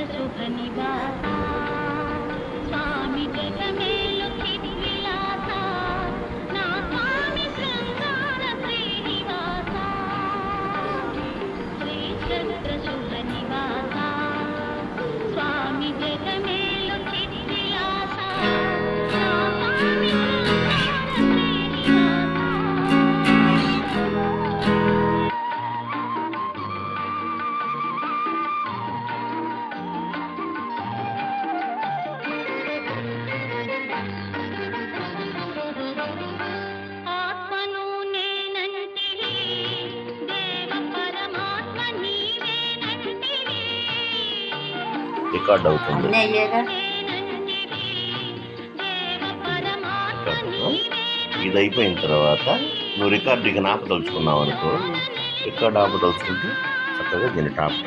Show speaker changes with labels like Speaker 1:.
Speaker 1: శుభ నివాస స్వామి జగమేలు చిద్విలాస నా స్వామి శృంగార శ్రీనివాస శ్రీ చంద్ర శుభ నివాస స్వామి జగమేలు చిద్విలాస నా స్వామి శృంగార శ్రీనివాస. ఆత్మను నేనంటివి దేవ పరమాత్మ నీవేనంటివి
Speaker 2: రికార్డ్ అవుతుంది.
Speaker 3: అన్నీ అయ్యేగా
Speaker 1: నేనంటివి దేవ పరమాత్మ
Speaker 2: ఇది అయిపోయిన తర్వాత నువ్వు రికార్డు ఇక ఆపదలుచుకున్నావు అనుకో, రికార్డు ఆపదలుచుకుంటే చక్కగా దీన్ని టాప్